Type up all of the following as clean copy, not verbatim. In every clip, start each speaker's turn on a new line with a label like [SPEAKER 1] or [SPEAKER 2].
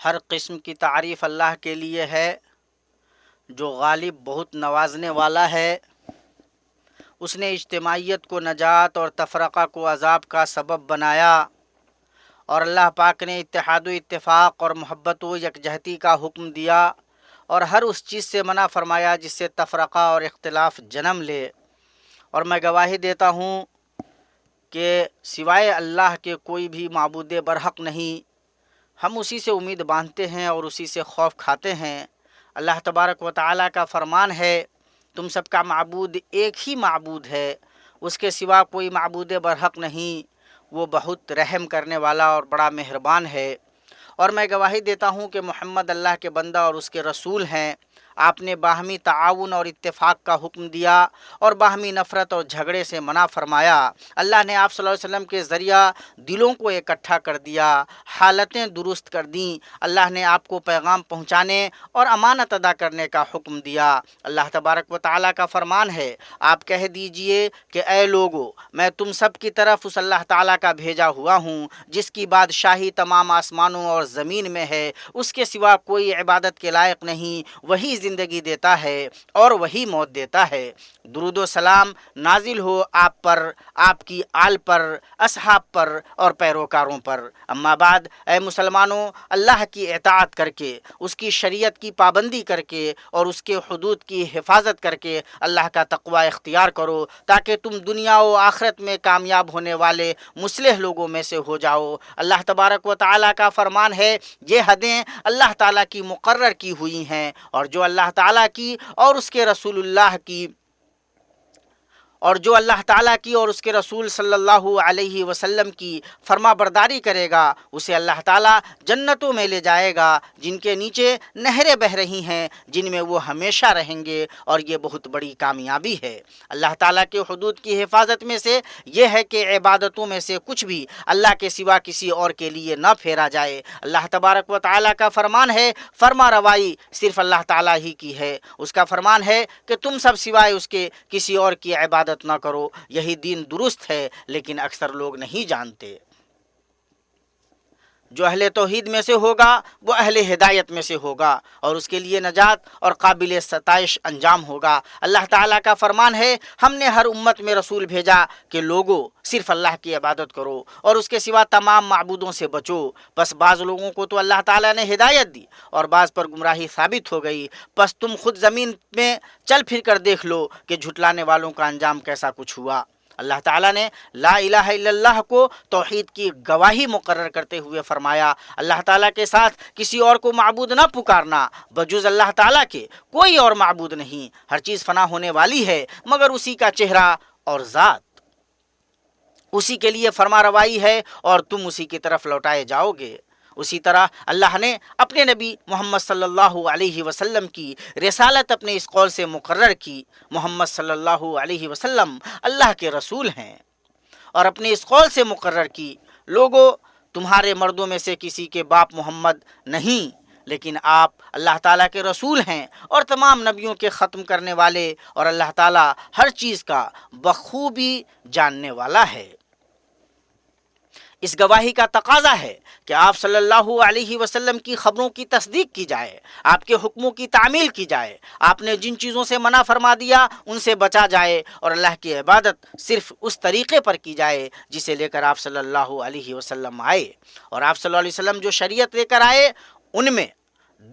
[SPEAKER 1] ہر قسم کی تعریف اللہ کے لیے ہے جو غالب بہت نوازنے والا ہے۔ اس نے اجتماعیت کو نجات اور تفرقہ کو عذاب کا سبب بنایا، اور اللہ پاک نے اتحاد و اتفاق اور محبت و یکجہتی کا حکم دیا، اور ہر اس چیز سے منع فرمایا جس سے تفرقہ اور اختلاف جنم لے۔ اور میں گواہی دیتا ہوں کہ سوائے اللہ کے کوئی بھی معبود برحق نہیں۔ ہم اسی سے امید باندھتے ہیں اور اسی سے خوف کھاتے ہیں۔ اللہ تبارک و تعالیٰ کا فرمان ہے، تم سب کا معبود ایک ہی معبود ہے، اس کے سوا کوئی معبود برحق نہیں، وہ بہت رحم کرنے والا اور بڑا مہربان ہے۔ اور میں گواہی دیتا ہوں کہ محمد اللہ کے بندہ اور اس کے رسول ہیں۔ آپ نے باہمی تعاون اور اتفاق کا حکم دیا اور باہمی نفرت اور جھگڑے سے منع فرمایا۔ اللہ نے آپ صلی اللہ علیہ وسلم کے ذریعہ دلوں کو اکٹھا کر دیا، حالتیں درست کر دیں۔ اللہ نے آپ کو پیغام پہنچانے اور امانت ادا کرنے کا حکم دیا۔ اللہ تبارک و تعالیٰ کا فرمان ہے، آپ کہہ دیجئے کہ اے لوگو، میں تم سب کی طرف اس اللہ تعالیٰ کا بھیجا ہوا ہوں جس کی بادشاہی تمام آسمانوں اور زمین میں ہے، اس کے سوا کوئی عبادت کے لائق نہیں، وہی زندگی دیتا ہے اور وہی موت دیتا ہے۔ درود و سلام نازل ہو آپ پر، آپ کی آل پر، اصحاب پر اور پیروکاروں پر۔ اما بعد، اے مسلمانوں، اللہ کی اطاعت کر کے، اس کی شریعت کی پابندی کر کے اور اس کے حدود کی حفاظت کر کے اللہ کا تقوی اختیار کرو تاکہ تم دنیا و آخرت میں کامیاب ہونے والے مصلح لوگوں میں سے ہو جاؤ۔ اللہ تبارک و تعالیٰ کا فرمان ہے، یہ حدیں اللہ تعالیٰ کی مقرر کی ہوئی ہیں، اور جو اللہ تعالیٰ کی اور اس کے رسول اللہ کی اور جو اللہ تعالیٰ کی اور اس کے رسول صلی اللہ علیہ وسلم کی فرما برداری کرے گا اسے اللہ تعالیٰ جنتوں میں لے جائے گا جن کے نیچے نہریں بہہ رہی ہیں، جن میں وہ ہمیشہ رہیں گے، اور یہ بہت بڑی کامیابی ہے۔ اللہ تعالیٰ کے حدود کی حفاظت میں سے یہ ہے کہ عبادتوں میں سے کچھ بھی اللہ کے سوا کسی اور کے لیے نہ پھیرا جائے۔ اللہ تبارک و تعالیٰ کا فرمان ہے، فرما روائی صرف اللہ تعالیٰ ہی کی ہے۔ اس کا فرمان ہے کہ تم سب سوائے اس کے کسی اور کی عبادت نہ کرو، یہی دین درست ہے، لیکن اکثر لوگ نہیں جانتے۔ جو اہل توحید میں سے ہوگا وہ اہل ہدایت میں سے ہوگا، اور اس کے لیے نجات اور قابل ستائش انجام ہوگا۔ اللہ تعالیٰ کا فرمان ہے، ہم نے ہر امت میں رسول بھیجا کہ لوگوں صرف اللہ کی عبادت کرو اور اس کے سوا تمام معبودوں سے بچو۔ بس بعض لوگوں کو تو اللہ تعالیٰ نے ہدایت دی اور بعض پر گمراہی ثابت ہو گئی۔ بس تم خود زمین میں چل پھر کر دیکھ لو کہ جھٹلانے والوں کا انجام کیسا کچھ ہوا۔ اللہ تعالیٰ نے لا الہ الا اللہ کو توحید کی گواہی مقرر کرتے ہوئے فرمایا، اللہ تعالیٰ کے ساتھ کسی اور کو معبود نہ پکارنا، بجز اللہ تعالیٰ کے کوئی اور معبود نہیں۔ ہر چیز فنا ہونے والی ہے مگر اسی کا چہرہ اور ذات، اسی کے لیے فرما روائی ہے اور تم اسی کی طرف لوٹائے جاؤ گے۔ اسی طرح اللہ نے اپنے نبی محمد صلی اللہ علیہ وسلم کی رسالت اپنے اس قول سے مقرر کی، محمد صلی اللہ علیہ وسلم اللہ کے رسول ہیں، اور اپنے اس قول سے مقرر کی، لوگوں تمہارے مردوں میں سے کسی کے باپ محمد نہیں، لیکن آپ اللہ تعالیٰ کے رسول ہیں اور تمام نبیوں کے ختم کرنے والے، اور اللہ تعالیٰ ہر چیز کا بخوبی جاننے والا ہے۔ اس گواہی کا تقاضا ہے کہ آپ صلی اللہ علیہ وسلم کی خبروں کی تصدیق کی جائے، آپ کے حکموں کی تعمیل کی جائے، آپ نے جن چیزوں سے منع فرما دیا ان سے بچا جائے، اور اللہ کی عبادت صرف اس طریقے پر کی جائے جسے لے کر آپ صلی اللہ علیہ وسلم آئے۔ اور آپ صلی اللہ علیہ وسلم جو شریعت لے کر آئے ان میں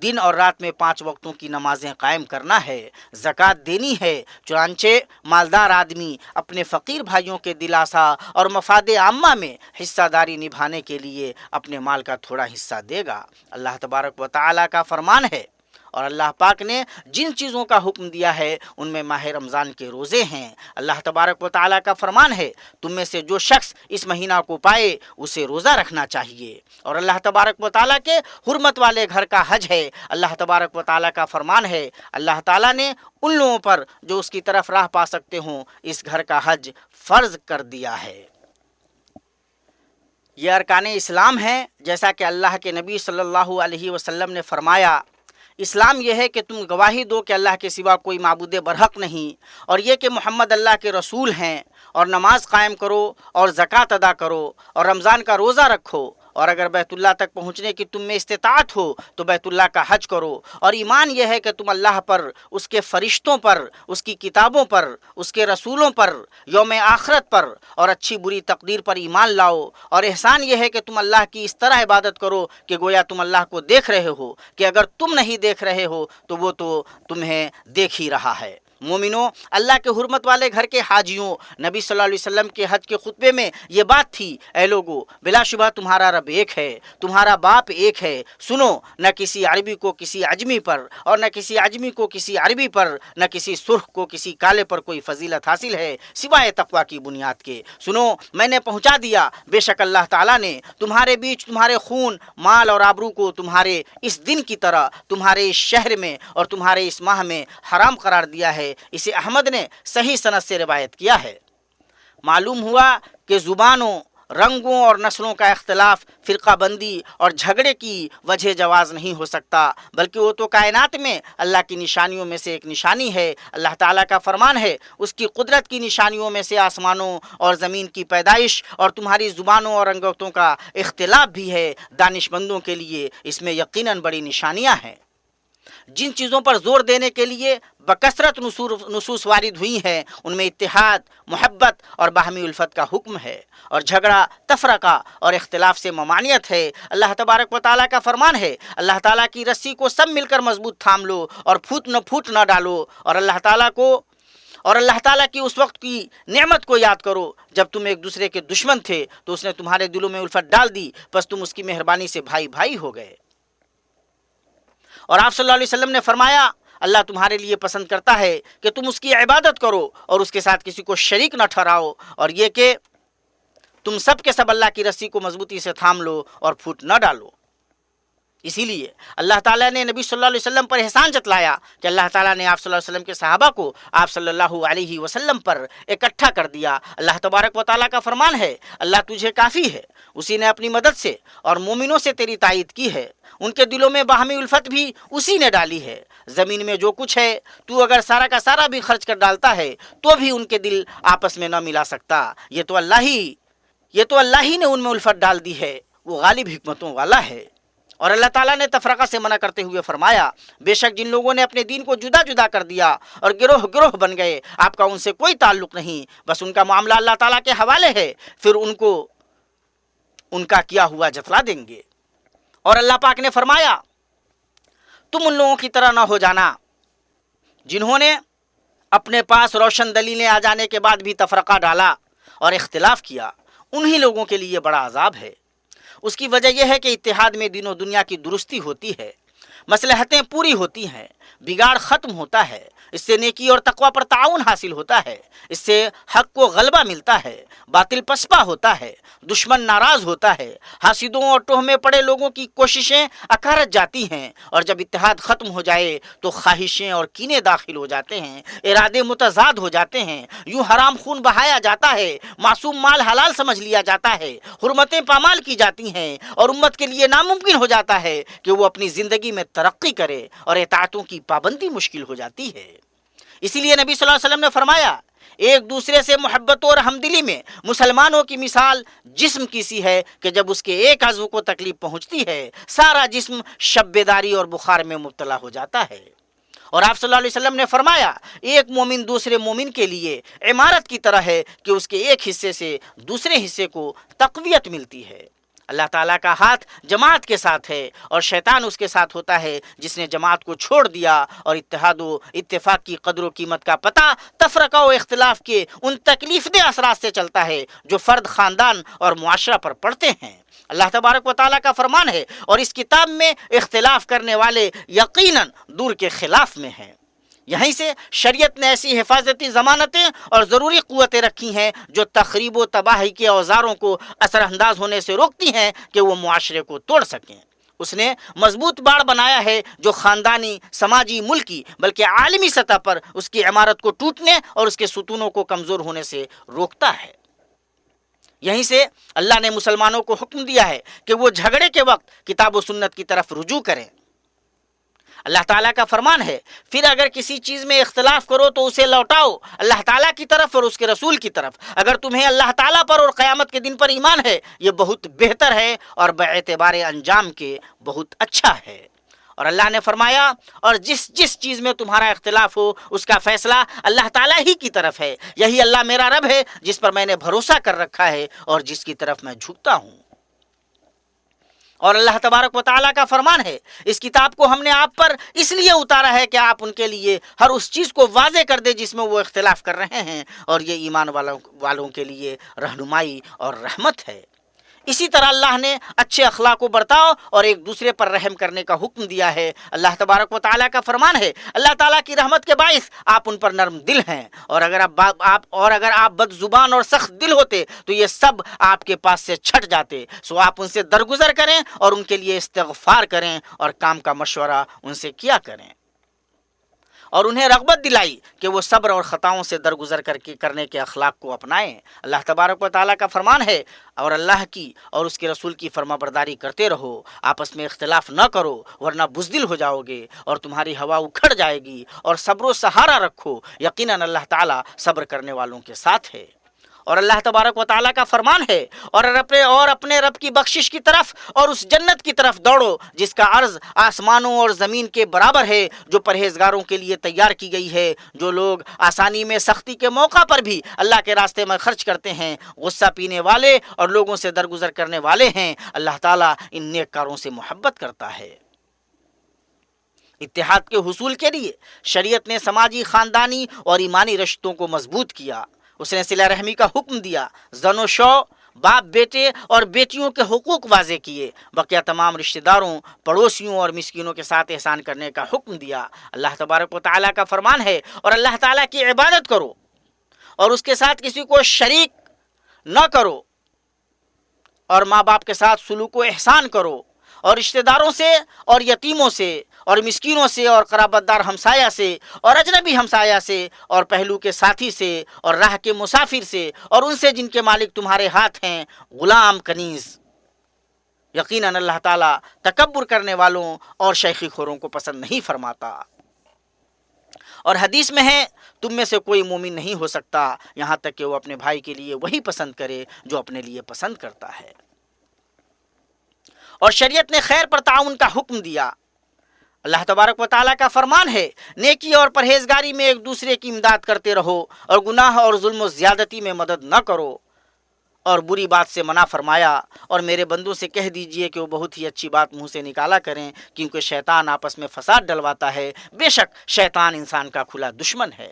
[SPEAKER 1] دن اور رات میں 5 وقتوں کی نمازیں قائم کرنا ہے، زکوٰۃ دینی ہے، چنانچہ مالدار آدمی اپنے فقیر بھائیوں کے دلاسا اور مفاد عامہ میں حصہ داری نبھانے کے لیے اپنے مال کا تھوڑا حصہ دے گا۔ اللہ تبارک و تعالیٰ کا فرمان ہے، اور اللہ پاک نے جن چیزوں کا حکم دیا ہے ان میں ماہ رمضان کے روزے ہیں۔ اللہ تبارک و تعالیٰ کا فرمان ہے، تم میں سے جو شخص اس مہینہ کو پائے اسے روزہ رکھنا چاہیے۔ اور اللہ تبارک و تعالیٰ کے حرمت والے گھر کا حج ہے۔ اللہ تبارک و تعالیٰ کا فرمان ہے، اللہ تعالیٰ نے ان لوگوں پر جو اس کی طرف راہ پا سکتے ہوں اس گھر کا حج فرض کر دیا ہے۔ یہ ارکان اسلام ہیں، جیسا کہ اللہ کے نبی صلی اللہ علیہ وسلم نے فرمایا، اسلام یہ ہے کہ تم گواہی دو کہ اللہ کے سوا کوئی معبود برحق نہیں، اور یہ کہ محمد اللہ کے رسول ہیں، اور نماز قائم کرو اور زکوٰۃ ادا کرو اور رمضان کا روزہ رکھو اور اگر بیت اللہ تک پہنچنے کی تم میں استطاعت ہو تو بیت اللہ کا حج کرو، اور ایمان یہ ہے کہ تم اللہ پر، اس کے فرشتوں پر، اس کی کتابوں پر، اس کے رسولوں پر، یوم آخرت پر اور اچھی بری تقدیر پر ایمان لاؤ، اور احسان یہ ہے کہ تم اللہ کی اس طرح عبادت کرو کہ گویا تم اللہ کو دیکھ رہے ہو، کہ اگر تم نہیں دیکھ رہے ہو تو وہ تو تمہیں دیکھ ہی رہا ہے۔ مومنوں، اللہ کے حرمت والے گھر کے حاجیوں، نبی صلی اللہ علیہ وسلم کے حج کے خطبے میں یہ بات تھی، اے لوگو، بلا شبہ تمہارا رب ایک ہے، تمہارا باپ ایک ہے، سنو، نہ کسی عربی کو کسی عجمی پر، اور نہ کسی عجمی کو کسی عربی پر، نہ کسی سرخ کو کسی کالے پر کوئی فضیلت حاصل ہے سوائے تقویٰ کی بنیاد کے۔ سنو، میں نے پہنچا دیا، بے شک اللہ تعالیٰ نے تمہارے بیچ تمہارے خون، مال اور آبرو کو تمہارے اس دن کی طرح تمہارے اس شہر میں اور تمہارے اس ماہ میں حرام قرار دیا ہے۔ اسے احمد نے صحیح سند سے روایت کیا ہے۔ معلوم ہوا کہ زبانوں، رنگوں اور نسلوں کا اختلاف فرقہ بندی اور جھگڑے کی وجہ جواز نہیں ہو سکتا، بلکہ وہ تو کائنات میں اللہ کی نشانیوں میں سے ایک نشانی ہے۔ اللہ تعالیٰ کا فرمان ہے، اس کی قدرت کی نشانیوں میں سے آسمانوں اور زمین کی پیدائش اور تمہاری زبانوں اور رنگتوں کا اختلاف بھی ہے، دانش مندوں کے لیے اس میں یقیناً بڑی نشانیاں ہیں۔ جن چیزوں پر زور دینے کے لیے بکثرت نصوص وارد ہوئی ہیں ان میں اتحاد، محبت اور باہمی الفت کا حکم ہے، اور جھگڑا، تفرقہ اور اختلاف سے ممانعت ہے۔ اللہ تبارک و تعالیٰ کا فرمان ہے، اللہ تعالیٰ کی رسی کو سب مل کر مضبوط تھام لو اور پھوٹ نہ ڈالو، اور اللہ تعالیٰ کی اس وقت کی نعمت کو یاد کرو جب تم ایک دوسرے کے دشمن تھے تو اس نے تمہارے دلوں میں الفت ڈال دی، پس تم اس کی مہربانی سے بھائی بھائی ہو گئے۔ اور آپ صلی اللہ علیہ وسلم نے فرمایا، اللہ تمہارے لیے پسند کرتا ہے کہ تم اس کی عبادت کرو اور اس کے ساتھ کسی کو شریک نہ ٹھہراؤ، اور یہ کہ تم سب کے سب اللہ کی رسی کو مضبوطی سے تھام لو اور پھوٹ نہ ڈالو۔ اسی لیے اللہ تعالیٰ نے نبی صلی اللہ علیہ وسلم پر احسان جتلایا کہ اللہ تعالیٰ نے آپ صلی اللہ علیہ وسلم کے صحابہ کو آپ صلی اللہ علیہ وسلم پر اکٹھا کر دیا۔ اللہ تبارک و تعالیٰ کا فرمان ہے، اللہ تجھے کافی ہے، اسی نے اپنی مدد سے اور مومنوں سے تیری تائید کی ہے، ان کے دلوں میں باہمی الفت بھی اسی نے ڈالی ہے۔ زمین میں جو کچھ ہے تو اگر سارا کا سارا بھی خرچ کر ڈالتا ہے تو بھی ان کے دل آپس میں نہ ملا سکتا، یہ تو اللہ ہی نے ان میں الفت ڈال دی ہے، وہ غالب حکمتوں والا ہے۔ اور اللہ تعالیٰ نے تفرقہ سے منع کرتے ہوئے فرمایا، بے شک جن لوگوں نے اپنے دین کو جدا جدا کر دیا اور گروہ گروہ بن گئے، آپ کا ان سے کوئی تعلق نہیں، بس ان کا معاملہ اللہ تعالیٰ کے حوالے ہے، پھر ان کو ان کا کیا ہوا جتلا دیں گے۔ اور اللہ پاک نے فرمایا، تم ان لوگوں کی طرح نہ ہو جانا جنہوں نے اپنے پاس روشن دلیلیں آ جانے کے بعد بھی تفرقہ ڈالا اور اختلاف کیا، انہی لوگوں کے لیے بڑا عذاب ہے۔ اس کی وجہ یہ ہے کہ اتحاد میں دین و دنیا کی درستی ہوتی ہے، مصلحتیں پوری ہوتی ہیں، بگاڑ ختم ہوتا ہے، اس سے نیکی اور تقوی پر تعاون حاصل ہوتا ہے، اس سے حق کو غلبہ ملتا ہے، باطل پسپا ہوتا ہے، دشمن ناراض ہوتا ہے، حاسدوں اور ٹوہ میں پڑے لوگوں کی کوششیں اکارت جاتی ہیں، اور جب اتحاد ختم ہو جائے تو خواہشیں اور کینے داخل ہو جاتے ہیں، ارادے متضاد ہو جاتے ہیں، یوں حرام خون بہایا جاتا ہے، معصوم مال حلال سمجھ لیا جاتا ہے، حرمتیں پامال کی جاتی ہیں، اور امت کے لیے ناممکن ہو جاتا ہے کہ وہ اپنی زندگی میں ترقی کرے، اور اطاعتوں کی پابندی مشکل ہو جاتی ہے۔ اسی لیے نبی صلی اللہ علیہ وسلم نے فرمایا، ایک دوسرے سے محبت اور ہمدلی میں مسلمانوں کی مثال جسم کی سی ہے کہ جب اس کے ایک عضو کو تکلیف پہنچتی ہے سارا جسم شب بیداری اور بخار میں مبتلا ہو جاتا ہے۔ اور آپ صلی اللہ علیہ وسلم نے فرمایا، ایک مومن دوسرے مومن کے لیے عمارت کی طرح ہے کہ اس کے ایک حصے سے دوسرے حصے کو تقویت ملتی ہے۔ اللہ تعالیٰ کا ہاتھ جماعت کے ساتھ ہے، اور شیطان اس کے ساتھ ہوتا ہے جس نے جماعت کو چھوڑ دیا اور اتحاد و اتفاق کی قدر و قیمت کا پتہ تفرقہ و اختلاف کے ان تکلیف دہ اثرات سے چلتا ہے جو فرد، خاندان اور معاشرہ پر پڑتے ہیں۔ اللہ تبارک و تعالیٰ کا فرمان ہے، اور اس کتاب میں اختلاف کرنے والے یقیناً دور کے خلاف میں ہیں۔ یہیں سے شریعت نے ایسی حفاظتی ضمانتیں اور ضروری قوتیں رکھی ہیں جو تخریب و تباہی کے اوزاروں کو اثر انداز ہونے سے روکتی ہیں کہ وہ معاشرے کو توڑ سکیں۔ اس نے مضبوط باڑ بنایا ہے جو خاندانی، سماجی، ملکی بلکہ عالمی سطح پر اس کی عمارت کو ٹوٹنے اور اس کے ستونوں کو کمزور ہونے سے روکتا ہے۔ یہیں سے اللہ نے مسلمانوں کو حکم دیا ہے کہ وہ جھگڑے کے وقت کتاب و سنت کی طرف رجوع کریں۔ اللہ تعالیٰ کا فرمان ہے پھر اگر کسی چیز میں اختلاف کرو تو اسے لوٹاؤ اللہ تعالیٰ کی طرف اور اس کے رسول کی طرف. اگر تمہیں اللہ تعالیٰ پر اور قیامت کے دن پر ایمان ہے یہ بہت بہتر ہے اور باعتبار انجام کے بہت اچھا ہے. اور اللہ نے فرمایا اور جس چیز میں تمہارا اختلاف ہو اس کا فیصلہ اللہ تعالیٰ ہی کی طرف ہے. یہی اللہ میرا رب ہے جس پر میں نے بھروسہ کر رکھا ہے اور جس کی طرف میں جھکتا ہوں. اور اللہ تبارک و تعالیٰ کا فرمان ہے اس کتاب کو ہم نے آپ پر اس لیے اتارا ہے کہ آپ ان کے لیے ہر اس چیز کو واضح کر دے جس میں وہ اختلاف کر رہے ہیں اور یہ ایمان والوں کے لیے رہنمائی اور رحمت ہے. اسی طرح اللہ نے اچھے اخلاق کو برتاؤ اور ایک دوسرے پر رحم کرنے کا حکم دیا ہے. اللہ تبارک و تعالیٰ کا فرمان ہے اللہ تعالیٰ کی رحمت کے باعث آپ ان پر نرم دل ہیں اور اگر آپ بد زبان اور سخت دل ہوتے تو یہ سب آپ کے پاس سے چھٹ جاتے. سو آپ ان سے درگزر کریں اور ان کے لیے استغفار کریں اور کام کا مشورہ ان سے کیا کریں اور انہیں رغبت دلائی کہ وہ صبر اور خطاؤں سے درگزر کرنے کے اخلاق کو اپنائیں. اللہ تبارک و تعالیٰ کا فرمان ہے اور اللہ کی اور اس کے رسول کی فرما برداری کرتے رہو آپس میں اختلاف نہ کرو ورنہ بزدل ہو جاؤ گے اور تمہاری ہوا اکھڑ جائے گی اور صبر و سہارا رکھو یقیناً اللہ تعالیٰ صبر کرنے والوں کے ساتھ ہے. اور اللہ تبارک و تعالیٰ کا فرمان ہے اور اپنے رب کی بخشش کی طرف اور اس جنت کی طرف دوڑو جس کا عرض آسمانوں اور زمین کے برابر ہے جو پرہیزگاروں کے لیے تیار کی گئی ہے. جو لوگ آسانی میں سختی کے موقع پر بھی اللہ کے راستے میں خرچ کرتے ہیں غصہ پینے والے اور لوگوں سے درگزر کرنے والے ہیں اللہ تعالیٰ ان نیک کاروں سے محبت کرتا ہے. اتحاد کے حصول کے لیے شریعت نے سماجی خاندانی اور ایمانی رشتوں کو مضبوط کیا. اس نے صلہ رحمی کا حکم دیا زن و شو باپ بیٹے اور بیٹیوں کے حقوق واضح کیے. بقیہ تمام رشتہ داروں پڑوسیوں اور مسکینوں کے ساتھ احسان کرنے کا حکم دیا. اللہ تبارک و تعالیٰ کا فرمان ہے اور اللہ تعالیٰ کی عبادت کرو اور اس کے ساتھ کسی کو شریک نہ کرو اور ماں باپ کے ساتھ سلوک و احسان کرو اور رشتہ داروں سے اور یتیموں سے اور مسکینوں سے اور قرابت دار ہمسایہ سے اور اجنبی ہمسایہ سے اور پہلو کے ساتھی سے اور راہ کے مسافر سے اور ان سے جن کے مالک تمہارے ہاتھ ہیں غلام کنیز. یقیناً اللہ تعالیٰ تکبر کرنے والوں اور شیخی خوروں کو پسند نہیں فرماتا. اور حدیث میں ہے تم میں سے کوئی مومن نہیں ہو سکتا یہاں تک کہ وہ اپنے بھائی کے لیے وہی پسند کرے جو اپنے لیے پسند کرتا ہے. اور شریعت نے خیر پر تعاون کا حکم دیا. اللہ تبارک و تعالیٰ کا فرمان ہے نیکی اور پرہیزگاری میں ایک دوسرے کی امداد کرتے رہو اور گناہ اور ظلم و زیادتی میں مدد نہ کرو اور بری بات سے منع فرمایا. اور میرے بندوں سے کہہ دیجئے کہ وہ بہت ہی اچھی بات منہ سے نکالا کریں کیونکہ شیطان آپس میں فساد ڈلواتا ہے. بے شک شیطان انسان کا کھلا دشمن ہے.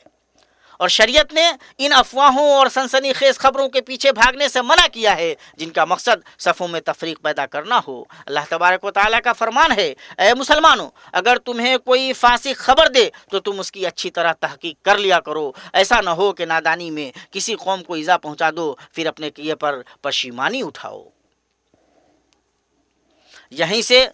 [SPEAKER 1] اور شریعت نے ان افواہوں اور سنسنی خیز خبروں کے پیچھے بھاگنے سے منع کیا ہے جن کا مقصد صفوں میں تفریق پیدا کرنا ہو. اللہ تبارک و تعالیٰ کا فرمان ہے اے مسلمانوں اگر تمہیں کوئی فاسق خبر دے تو تم اس کی اچھی طرح تحقیق کر لیا کرو. ایسا نہ ہو کہ نادانی میں کسی قوم کو ایذا پہنچا دو پھر اپنے کیے پر پشیمانی اٹھاؤ. یہیں سے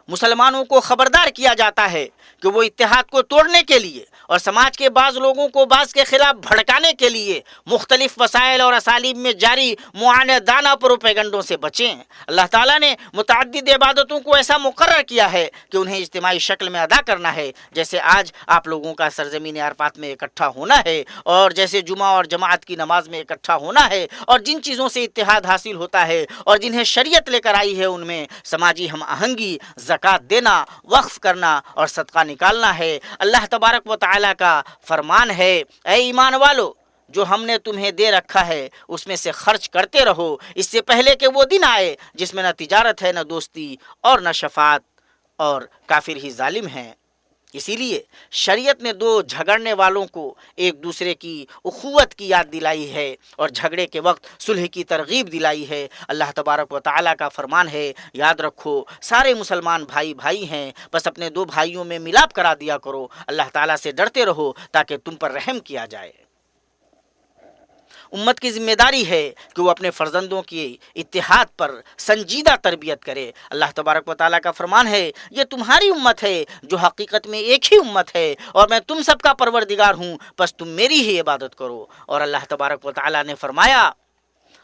[SPEAKER 1] مسلمانوں کو خبردار کیا جاتا ہے کہ وہ اتحاد کو توڑنے کے لیے اور سماج کے بعض لوگوں کو بعض کے خلاف بھڑکانے کے لیے مختلف وسائل اور اسالیب میں جاری معاندانہ پروپیگنڈوں سے بچیں. اللہ تعالیٰ نے متعدد عبادتوں کو ایسا مقرر کیا ہے کہ انہیں اجتماعی شکل میں ادا کرنا ہے جیسے آج آپ لوگوں کا سرزمین عرفات میں اکٹھا ہونا ہے اور جیسے جمعہ اور جماعت کی نماز میں اکٹھا ہونا ہے. اور جن چیزوں سے اتحاد حاصل ہوتا ہے اور جنہیں شریعت لے کر آئی ہے ان میں سماجی ہم آہنگی زکوٰۃ دینا وقف کرنا اور صدقہ نکالنا ہے. اللہ تبارک و تعالیٰ کا فرمان ہے اے ایمان والو جو ہم نے تمہیں دے رکھا ہے اس میں سے خرچ کرتے رہو اس سے پہلے کہ وہ دن آئے جس میں نہ تجارت ہے نہ دوستی اور نہ شفاعت اور کافر ہی ظالم ہیں. اسی لیے شریعت نے دو جھگڑنے والوں کو ایک دوسرے کی اخوت کی یاد دلائی ہے اور جھگڑے کے وقت صلح کی ترغیب دلائی ہے. اللہ تبارک و تعالیٰ کا فرمان ہے یاد رکھو سارے مسلمان بھائی بھائی ہیں بس اپنے دو بھائیوں میں ملاپ کرا دیا کرو. اللہ تعالیٰ سے ڈرتے رہو تاکہ تم پر رحم کیا جائے. امت کی ذمہ داری ہے کہ وہ اپنے فرزندوں کی اتحاد پر سنجیدہ تربیت کرے. اللہ تبارک و تعالیٰ کا فرمان ہے یہ تمہاری امت ہے جو حقیقت میں ایک ہی امت ہے اور میں تم سب کا پروردگار ہوں بس تم میری ہی عبادت کرو. اور اللہ تبارک و تعالیٰ نے فرمایا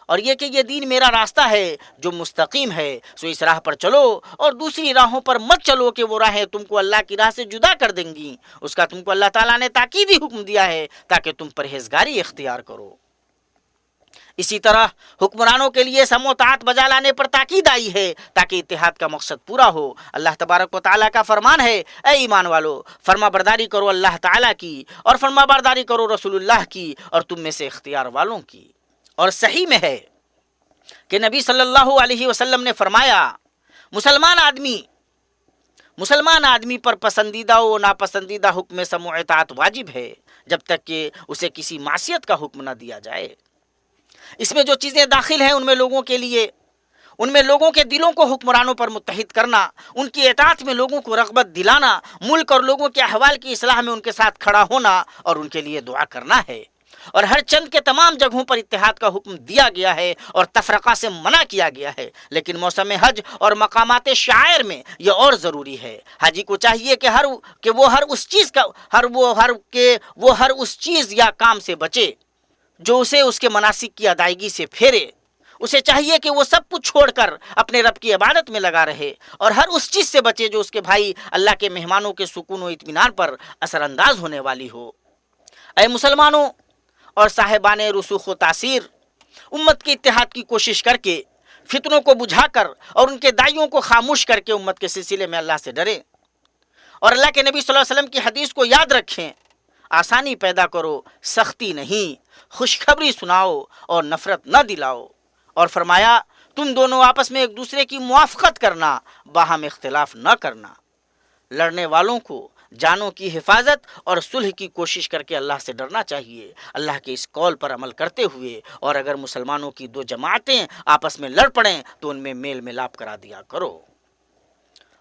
[SPEAKER 1] اور یہ کہ یہ دین میرا راستہ ہے جو مستقیم ہے، سو اس راہ پر چلو اور دوسری راہوں پر مت چلو کہ وہ راہیں تم کو اللہ کی راہ سے جدا کر دیں گی۔ اس کا تم کو اللہ تعالیٰ نے تاکیدی حکم دیا ہے تاکہ تم پرہیزگاری اختیار کرو۔ اسی طرح حکمرانوں کے لیے سم و طاعت بجا لانے پر تاکید آئی ہے تاکہ اتحاد کا مقصد پورا ہو۔ اللہ تبارک و تعالیٰ کا فرمان ہے، اے ایمان والو، فرما برداری کرو اللہ تعالیٰ کی اور فرما برداری کرو رسول اللہ کی اور تم میں سے اختیار والوں کی۔ اور صحیح میں ہے کہ نبی صلی اللہ علیہ وسلم نے فرمایا، مسلمان آدمی پر پسندیدہ و ناپسندیدہ حکم سم و اطاعت واجب ہے جب تک کہ اسے کسی معصیت کا حکم نہ دیا جائے۔ اس میں جو چیزیں داخل ہیں ان میں لوگوں کے دلوں کو حکمرانوں پر متحد کرنا، ان کی اطاعت میں لوگوں کو رغبت دلانا، ملک اور لوگوں کے احوال کی اصلاح میں ان کے ساتھ کھڑا ہونا اور ان کے لیے دعا کرنا ہے۔ اور ہر چند کے تمام جگہوں پر اتحاد کا حکم دیا گیا ہے اور تفرقہ سے منع کیا گیا ہے، لیکن موسم حج اور مقامات شعائر میں یہ اور ضروری ہے۔ حاجی کو چاہیے کہ وہ ہر اس چیز یا کام سے بچے جو اسے اس کے مناسک کی ادائیگی سے پھیرے۔ اسے چاہیے کہ وہ سب کچھ چھوڑ کر اپنے رب کی عبادت میں لگا رہے اور ہر اس چیز سے بچے جو اس کے بھائی اللہ کے مہمانوں کے سکون و اطمینان پر اثر انداز ہونے والی ہو۔ اے مسلمانوں اور صاحبان رسوخ و تاثیر، امت کے اتحاد کی کوشش کر کے، فتنوں کو بجھا کر اور ان کے داعیوں کو خاموش کر کے امت کے سلسلے میں اللہ سے ڈریں اور اللہ کے نبی صلی اللہ علیہ وسلم کی حدیث کو یاد رکھیں۔ آسانی پیدا کرو، سختی نہیں، خوشخبری سناؤ اور نفرت نہ دلاؤ۔ اور فرمایا، تم دونوں آپس میں ایک دوسرے کی موافقت کرنا، باہم اختلاف نہ کرنا۔ لڑنے والوں کو جانوں کی حفاظت اور صلح کی کوشش کر کے اللہ سے ڈرنا چاہیے، اللہ کے اس قول پر عمل کرتے ہوئے، اور اگر مسلمانوں کی دو جماعتیں آپس میں لڑ پڑیں تو ان میں میل ملاپ کرا دیا کرو،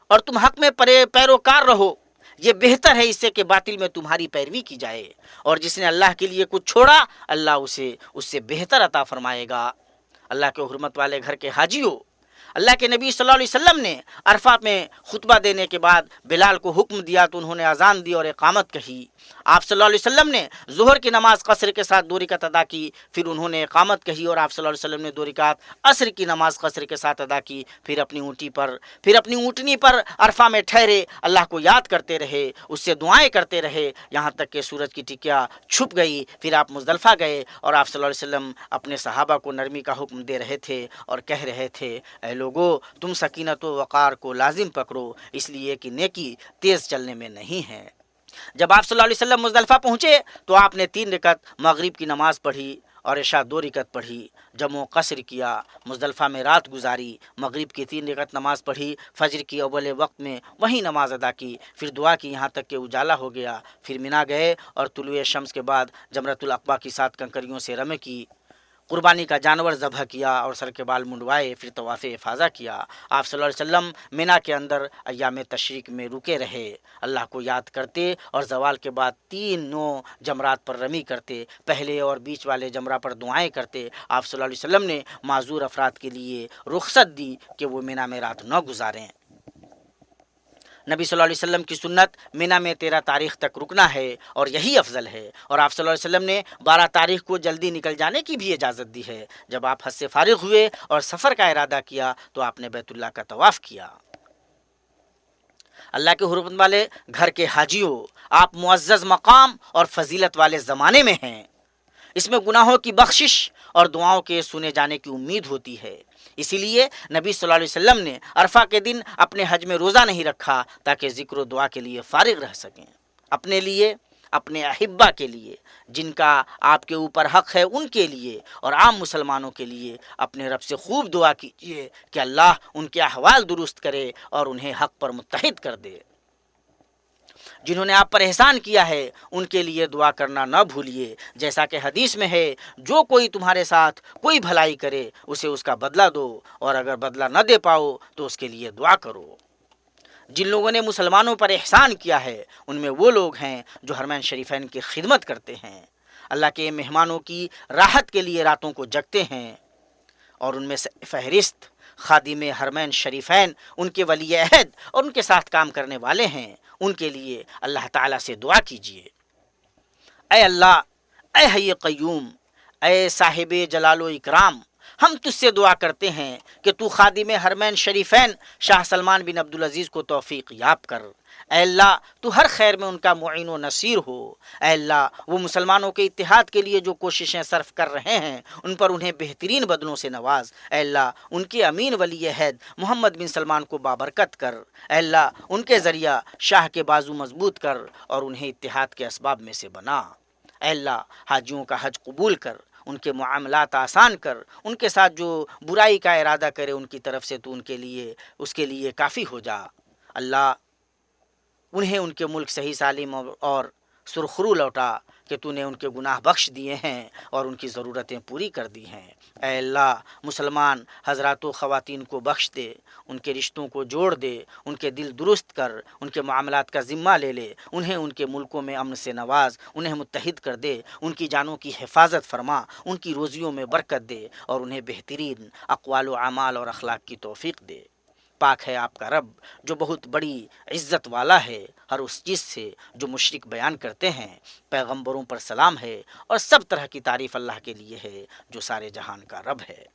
[SPEAKER 1] اور تم حق میں پیروکار رہو، یہ بہتر ہے اس سے کہ باطل میں تمہاری پیروی کی جائے، اور جس نے اللہ کے لیے کچھ چھوڑا اللہ اسے اس سے بہتر عطا فرمائے گا۔ اللہ کے حرمت والے گھر کے حاجیوں، اللہ کے نبی صلی اللہ علیہ وسلم نے عرفات میں خطبہ دینے کے بعد بلال کو حکم دیا تو انہوں نے اذان دی اور اقامت کہی۔ آپ صلی اللہ علیہ وسلم نے ظہر کی نماز قصر کے ساتھ 2 رکعت ادا کی، پھر انہوں نے اقامت کہی، اور آپ صلی اللہ علیہ وسلم نے 2 رکعت عصر کی نماز قصر کے ساتھ ادا کی، پھر اپنی اونٹنی پر عرفہ میں ٹھہرے، اللہ کو یاد کرتے رہے، اس سے دعائیں کرتے رہے یہاں تک کہ سورج کی ٹکیا چھپ گئی۔ پھر آپ مزدلفہ گئے اور آپ صلی اللہ علیہ وسلم اپنے صحابہ کو نرمی کا حکم دے رہے تھے اور کہہ رہے تھے، اے لوگو، تم سکینت و وقار کو لازم پکڑو، اس لیے کہ نیکی تیز چلنے میں نہیں ہے۔ جب آپ صلی اللہ علیہ وسلم مزدلفہ پہنچے تو آپ نے 3 رکعت مغرب کی نماز پڑھی اور عشاء 2 رکعت پڑھی، جمع و قصر کیا، مزدلفہ میں رات گزاری، مغرب کی 3 رکعت نماز پڑھی، فجر کی اول وقت میں وہی نماز ادا کی، پھر دعا کی یہاں تک کہ اجالا ہو گیا، پھر مینا گئے اور طلوع شمس کے بعد جمرۃ العقبہ کی 7 کنکریوں سے رمی کی، قربانی کا جانور ذبح کیا اور سر کے بال منڈوائے، پھر طواف افاضہ کیا۔ آپ صلی اللہ علیہ وسلم مینا کے اندر ایام تشریق میں رکے رہے، اللہ کو یاد کرتے اور زوال کے بعد 3 جمرات پر رمی کرتے، پہلے اور بیچ والے جمرہ پر دعائیں کرتے۔ آپ صلی اللہ علیہ وسلم نے معذور افراد کے لیے رخصت دی کہ وہ مینا میں رات نہ گزاریں۔ نبی صلی اللہ علیہ وسلم کی سنت مینا میں 13 تاریخ تک رکنا ہے اور یہی افضل ہے، اور آپ صلی اللہ علیہ وسلم نے 12 تاریخ کو جلدی نکل جانے کی بھی اجازت دی ہے۔ جب آپ حج سے فارغ ہوئے اور سفر کا ارادہ کیا تو آپ نے بیت اللہ کا طواف کیا۔ اللہ کے حرمت والے گھر کے حاجیوں، آپ معزز مقام اور فضیلت والے زمانے میں ہیں، اس میں گناہوں کی بخشش اور دعاؤں کے سنے جانے کی امید ہوتی ہے۔ اسی لیے نبی صلی اللہ علیہ وسلم نے عرفہ کے دن اپنے حج میں روزہ نہیں رکھا تاکہ ذکر و دعا کے لیے فارغ رہ سکیں، اپنے لیے، اپنے احبہ کے لیے، جن کا آپ کے اوپر حق ہے ان کے لیے، اور عام مسلمانوں کے لیے اپنے رب سے خوب دعا کیجیے کہ اللہ ان کے احوال درست کرے اور انہیں حق پر متحد کر دے۔ جنہوں نے آپ پر احسان کیا ہے ان کے لیے دعا کرنا نہ بھولیے، جیسا کہ حدیث میں ہے، جو کوئی تمہارے ساتھ کوئی بھلائی کرے اسے اس کا بدلہ دو، اور اگر بدلہ نہ دے پاؤ تو اس کے لیے دعا کرو۔ جن لوگوں نے مسلمانوں پر احسان کیا ہے ان میں وہ لوگ ہیں جو حرمین شریفین کی خدمت کرتے ہیں، اللہ کے مہمانوں کی راحت کے لیے راتوں کو جگتے ہیں، اور ان میں سے فہرست خادم حرمین شریفین، ان کے ولی عہد اور ان کے ساتھ کام کرنے والے ہیں، ان کے لیے اللہ تعالیٰ سے دعا کیجیے۔ اے اللہ، اے حی قیوم، اے صاحب جلال و اکرام، ہم تجھ سے دعا کرتے ہیں کہ تو خادم حرمین شریفین شاہ سلمان بن عبدالعزیز کو توفیق یاب کر۔ اے اللہ تو ہر خیر میں ان کا معین و نصیر ہو۔ اے اللہ وہ مسلمانوں کے اتحاد کے لیے جو کوششیں صرف کر رہے ہیں ان پر انہیں بہترین بدلوں سے نواز۔ اے اللہ ان کے امین ولی عہد محمد بن سلمان کو بابرکت کر۔ اے اللہ ان کے ذریعہ شاہ کے بازو مضبوط کر اور انہیں اتحاد کے اسباب میں سے بنا۔ اے اللہ حاجیوں کا حج قبول کر، ان کے معاملات آسان کر، ان کے ساتھ جو برائی کا ارادہ کرے ان کی طرف سے تو اس کے لیے کافی ہو جا۔ اللہ انہیں ان کے ملک صحیح سالم اور سرخرو لوٹا کہ تو نے ان کے گناہ بخش دیے ہیں اور ان کی ضرورتیں پوری کر دی ہیں۔ اے اللہ مسلمان حضرات و خواتین کو بخش دے، ان کے رشتوں کو جوڑ دے، ان کے دل درست کر، ان کے معاملات کا ذمہ لے لے، انہیں ان کے ملکوں میں امن سے نواز، انہیں متحد کر دے، ان کی جانوں کی حفاظت فرما، ان کی روزیوں میں برکت دے اور انہیں بہترین اقوال و اعمال اور اخلاق کی توفیق دے۔ پاک ہے آپ کا رب جو بہت بڑی عزت والا ہے ہر اس چیز سے جو مشرک بیان کرتے ہیں۔ پیغمبروں پر سلام ہے اور سب طرح کی تعریف اللہ کے لیے ہے جو سارے جہان کا رب ہے۔